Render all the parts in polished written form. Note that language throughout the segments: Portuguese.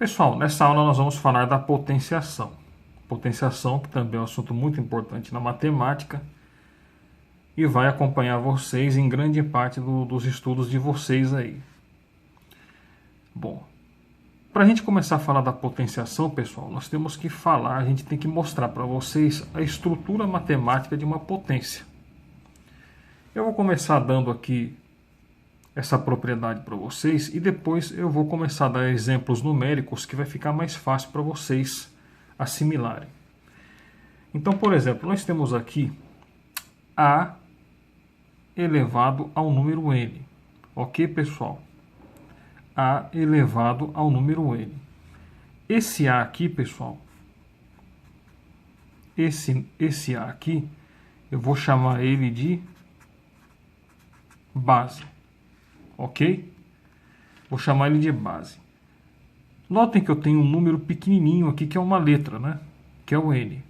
Pessoal, nessa aula nós vamos falar da potenciação. Potenciação, que também é um assunto muito importante na matemática e vai acompanhar vocês em grande parte dos estudos de vocês aí. Bom, para a gente começar a falar da potenciação, pessoal, nós temos que falar, a gente tem que mostrar para vocês a estrutura matemática de uma potência. Eu vou começar dando aqui essa propriedade para vocês e depois eu vou começar a dar exemplos numéricos que vai ficar mais fácil para vocês assimilarem. Então, por exemplo, nós temos aqui A elevado ao número n. Ok, pessoal? A elevado ao número n. Esse A aqui, pessoal, esse A aqui, eu vou chamar ele de base. Ok? Vou chamar ele de base. Notem que eu tenho um número pequenininho aqui, que é uma letra, né? Que é o n.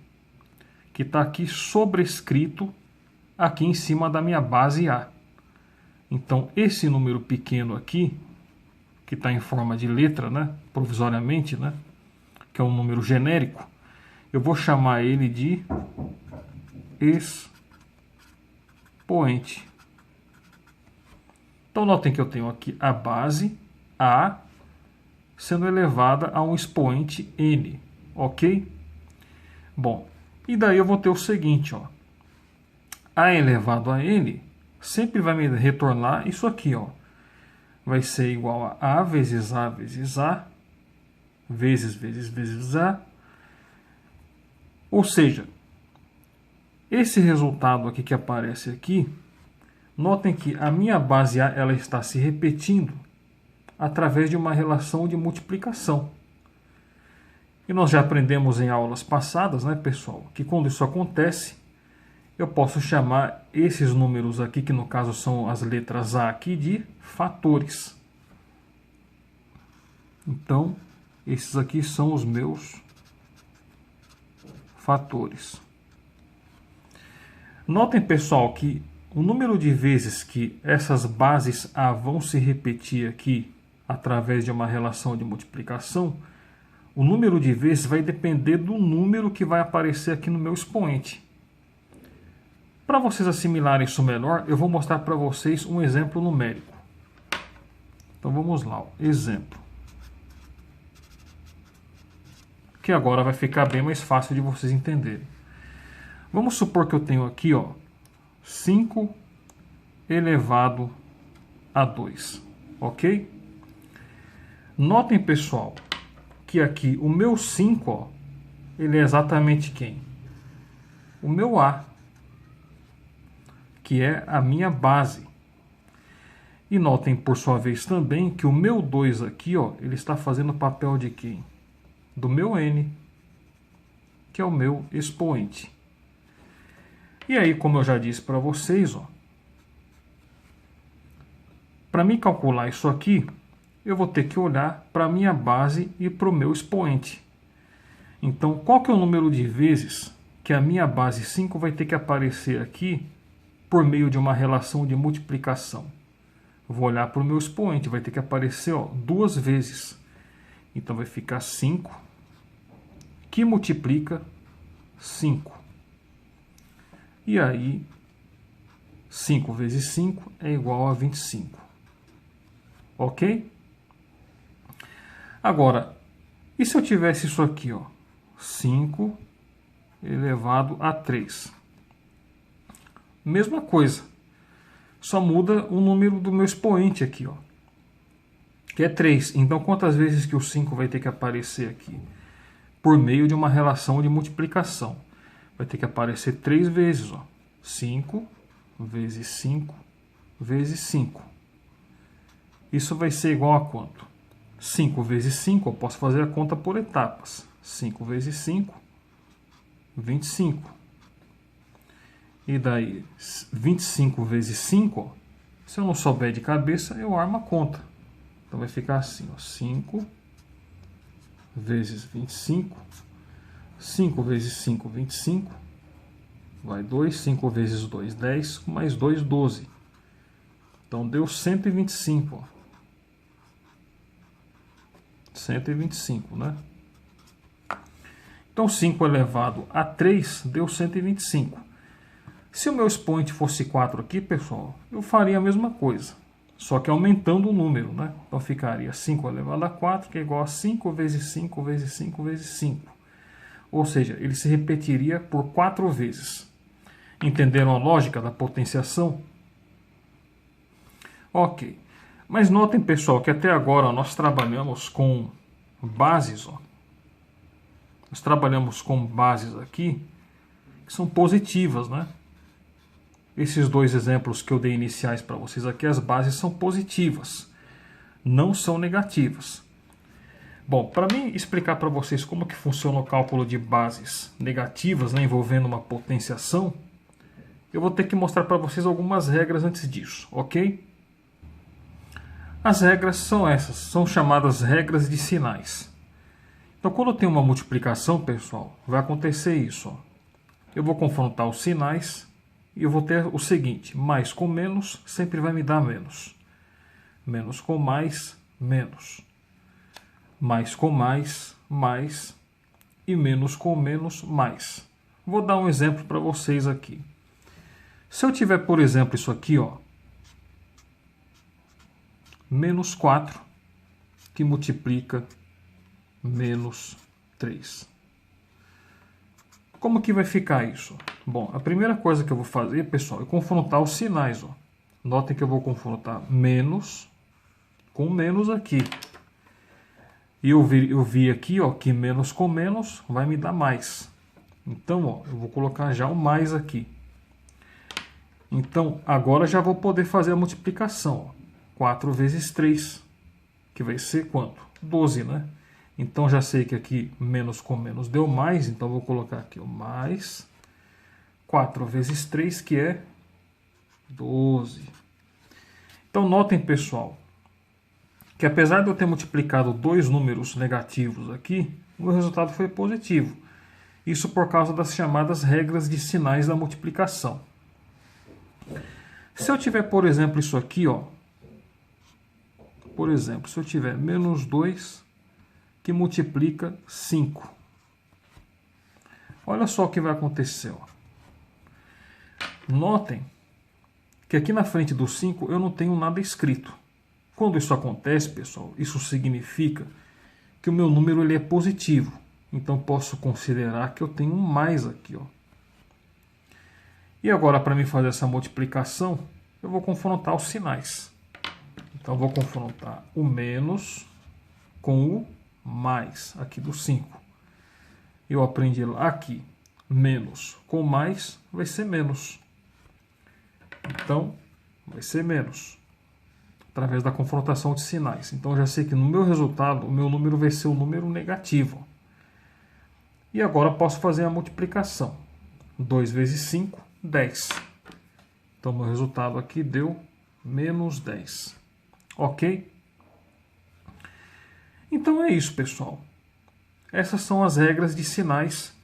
Que está aqui sobrescrito aqui em cima da minha base A. Então, esse número pequeno aqui, que está em forma de letra, né? Provisoriamente, né? Que é um número genérico, eu vou chamar ele de expoente. Então, notem que eu tenho aqui a base A sendo elevada a um expoente n, ok? Bom, e daí eu vou ter o seguinte, ó. A elevado a n sempre vai me retornar isso aqui, ó. Vai ser igual a vezes A vezes A, vezes A. Ou seja, esse resultado aqui que aparece aqui, notem que a minha base A ela está se repetindo através de uma relação de multiplicação. E nós já aprendemos em aulas passadas, né, pessoal, que quando isso acontece, eu posso chamar esses números aqui, que no caso são as letras A aqui, de fatores. Então, esses aqui são os meus fatores. Notem, pessoal, que o número de vezes que essas bases A vão se repetir aqui através de uma relação de multiplicação, o número de vezes vai depender do número que vai aparecer aqui no meu expoente. Para vocês assimilarem isso melhor, eu vou mostrar para vocês um exemplo numérico. Então vamos lá, ó. Exemplo. Que agora vai ficar bem mais fácil de vocês entenderem. Vamos supor que eu tenho aqui, ó, 5 elevado a 2, ok? Notem, pessoal, que aqui o meu 5, ó, ele é exatamente quem? O meu A, que é a minha base. E notem, por sua vez, também que o meu 2 aqui, ó, ele está fazendo o papel de quem? Do meu n, que é o meu expoente. E aí, como eu já disse para vocês, ó, para mim calcular isso aqui, eu vou ter que olhar para a minha base e para o meu expoente. Então, qual que é o número de vezes que a minha base 5 vai ter que aparecer aqui por meio de uma relação de multiplicação? Eu vou olhar para o meu expoente, vai ter que aparecer, ó, 2 vezes. Então, vai ficar 5, que multiplica 5. E aí, 5 vezes 5 é igual a 25. Ok? Agora, e se eu tivesse isso aqui, ó? 5 elevado a 3. Mesma coisa. Só muda o número do meu expoente aqui, ó. Que é 3. Então, quantas vezes que o 5 vai ter que aparecer aqui? Por meio de uma relação de multiplicação. Vai ter que aparecer 3 vezes, ó. 5 vezes 5 vezes 5. Isso vai ser igual a quanto? 5 vezes 5, eu posso fazer a conta por etapas. 5 vezes 5, 25. E daí, 25 vezes 5, ó, se eu não souber de cabeça, eu armo a conta. Então vai ficar assim, ó, 5 vezes 25. 5 vezes 5, 25. Vai 2, 5 vezes 2, 10, mais 2, 12. Então deu 125, ó. 125, né? Então 5 elevado a 3 deu 125. Se o meu expoente fosse 4 aqui, pessoal, eu faria a mesma coisa, só que aumentando o número, né? Então ficaria 5 elevado a 4, que é igual a 5 vezes 5 vezes 5 vezes 5. Ou seja, ele se repetiria por 4 vezes. Entenderam a lógica da potenciação? Ok. Mas notem, pessoal, que até agora nós trabalhamos com bases, ó. Nós trabalhamos com bases aqui que são positivas, né? Esses dois exemplos que eu dei iniciais para vocês aqui, as bases são positivas, não são negativas. Bom, para mim explicar para vocês como que funciona o cálculo de bases negativas, né, envolvendo uma potenciação, eu vou ter que mostrar para vocês algumas regras antes disso, ok? As regras são essas, são chamadas regras de sinais. Então, quando eu tenho uma multiplicação, pessoal, vai acontecer isso, ó. Eu vou confrontar os sinais e eu vou ter o seguinte: mais com menos sempre vai me dar menos. Menos com mais, menos. Mais com mais, mais. E menos com menos, mais. Vou dar um exemplo para vocês aqui. Se eu tiver, por exemplo, isso aqui, ó, menos 4, que multiplica menos 3. Como que vai ficar isso? Bom, a primeira coisa que eu vou fazer, pessoal, é confrontar os sinais, ó. Notem que eu vou confrontar menos com menos aqui. E eu vi aqui, ó, que menos com menos vai me dar mais. Então, ó, eu vou colocar já o mais aqui. Então, agora já vou poder fazer a multiplicação, ó. 4 vezes 3, que vai ser quanto? 12, né? Então, já sei que aqui menos com menos deu mais, então vou colocar aqui o mais 4 vezes 3, que é 12. Então, notem, pessoal, que apesar de eu ter multiplicado dois números negativos aqui, o meu resultado foi positivo. Isso por causa das chamadas regras de sinais da multiplicação. Se eu tiver, por exemplo, isso aqui, ó. Por exemplo, se eu tiver menos 2 que multiplica 5. Olha só o que vai acontecer, ó. Notem que aqui na frente do 5 eu não tenho nada escrito. Quando isso acontece, pessoal, isso significa que o meu número ele é positivo. Então posso considerar que eu tenho um mais aqui, ó. E agora, para mim fazer essa multiplicação, eu vou confrontar os sinais. Então, eu vou confrontar o menos com o mais, aqui do 5. Eu aprendi aqui, menos com mais vai ser menos. Então, vai ser menos, através da confrontação de sinais. Então, eu já sei que no meu resultado, o meu número vai ser um número negativo. E agora posso fazer a multiplicação. 2 vezes 5, 10. Então, meu resultado aqui deu menos 10. Ok? Então é isso, pessoal. Essas são as regras de sinais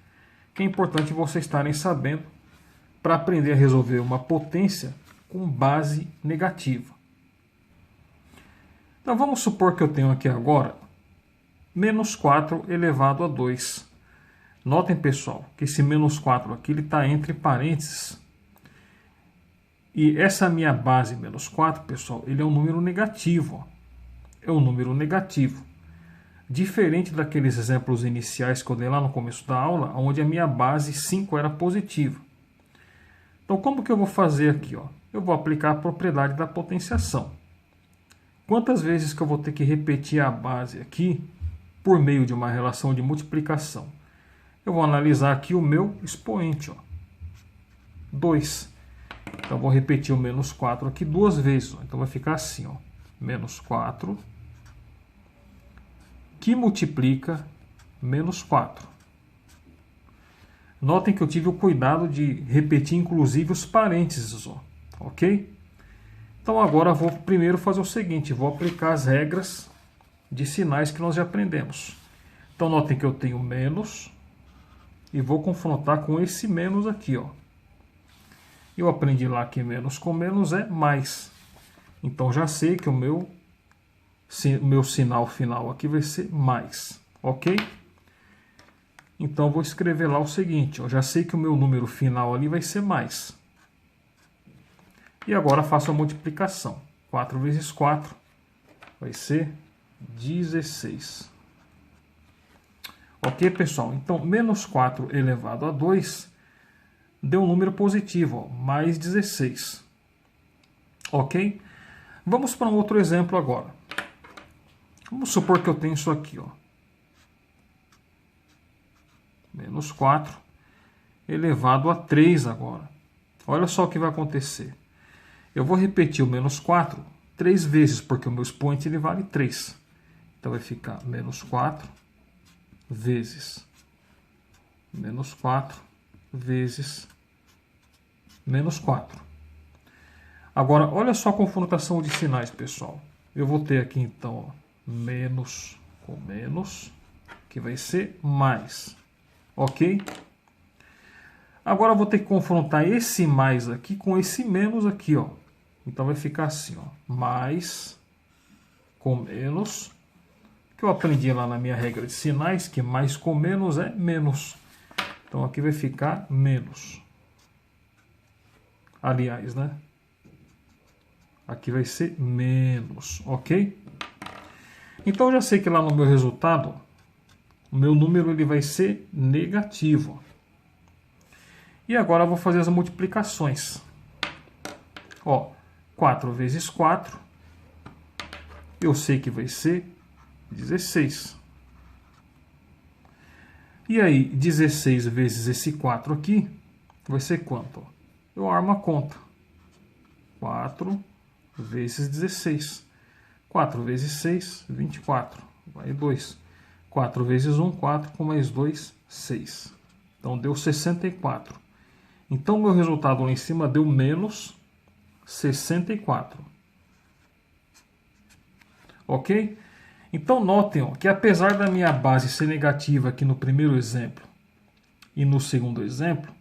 que é importante vocês estarem sabendo para aprender a resolver uma potência com base negativa. Então vamos supor que eu tenho aqui agora menos 4 elevado a 2. Notem, pessoal, que esse menos 4 aqui está entre parênteses. E essa minha base, menos 4, pessoal, ele é um número negativo. Ó. É um número negativo. Diferente daqueles exemplos iniciais que eu dei lá no começo da aula, onde a minha base 5 era positiva. Então, como que eu vou fazer aqui? Ó? Eu vou aplicar a propriedade da potenciação. Quantas vezes que eu vou ter que repetir a base aqui, por meio de uma relação de multiplicação? Eu vou analisar aqui o meu expoente, ó. 2. Então, vou repetir o menos 4 aqui duas vezes. Ó. Então, vai ficar assim, ó. Menos 4, que multiplica menos 4. Notem que eu tive o cuidado de repetir, inclusive, os parênteses. Ó. Ok? Então, agora vou primeiro fazer o seguinte. Vou aplicar as regras de sinais que nós já aprendemos. Então, notem que eu tenho menos e vou confrontar com esse menos aqui, ó. Eu aprendi lá que menos com menos é mais. Então, já sei que o meu meu sinal final aqui vai ser mais, ok? Então, vou escrever lá o seguinte, eu já sei que o meu número final ali vai ser mais. E agora faço a multiplicação. 4 vezes 4 vai ser 16. Ok, pessoal? Então, menos 4 elevado a 2 deu um número positivo, ó, mais 16. Ok? Vamos para um outro exemplo agora. Vamos supor que eu tenho isso aqui, ó. Menos 4 elevado a 3 agora. Olha só o que vai acontecer. Eu vou repetir o menos 4 3 vezes, porque o meu expoente ele vale 3. Então vai ficar menos 4 vezes menos 4 vezes menos 4. Agora, olha só a confrontação de sinais, pessoal. Eu vou ter aqui, então, ó, menos com menos, que vai ser mais. Ok? Agora eu vou ter que confrontar esse mais aqui com esse menos aqui, ó. Então vai ficar assim, ó, mais com menos, que eu aprendi lá na minha regra de sinais, que mais com menos é menos. Então aqui vai ficar menos. Aliás, né? Aqui vai ser menos, ok? Então eu já sei que lá no meu resultado, o meu número ele vai ser negativo. E agora eu vou fazer as multiplicações. Ó, 4 vezes 4, eu sei que vai ser 16. E aí, 16 vezes esse 4 aqui, vai ser quanto? Eu armo a conta. 4 vezes 16. 4 vezes 6, 24. Vai 2. 4 vezes 1, 4, com mais 2, 6. Então deu 64. Então meu resultado lá em cima deu menos 64. Ok? Então notem, ó, que apesar da minha base ser negativa aqui no primeiro exemplo e no segundo exemplo,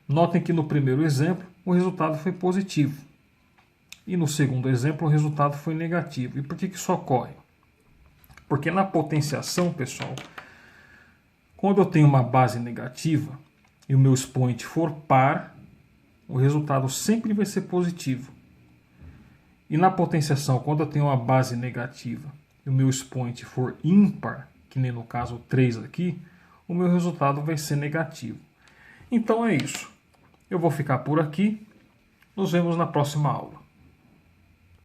notem que no primeiro exemplo o resultado foi positivo. E no segundo exemplo o resultado foi negativo. E por que isso ocorre? Porque na potenciação, pessoal, quando eu tenho uma base negativa e o meu expoente for par, o resultado sempre vai ser positivo. E na potenciação, quando eu tenho uma base negativa e o meu expoente for ímpar, que nem no caso 3 aqui, o meu resultado vai ser negativo. Então é isso. Eu vou ficar por aqui. Nos vemos na próxima aula.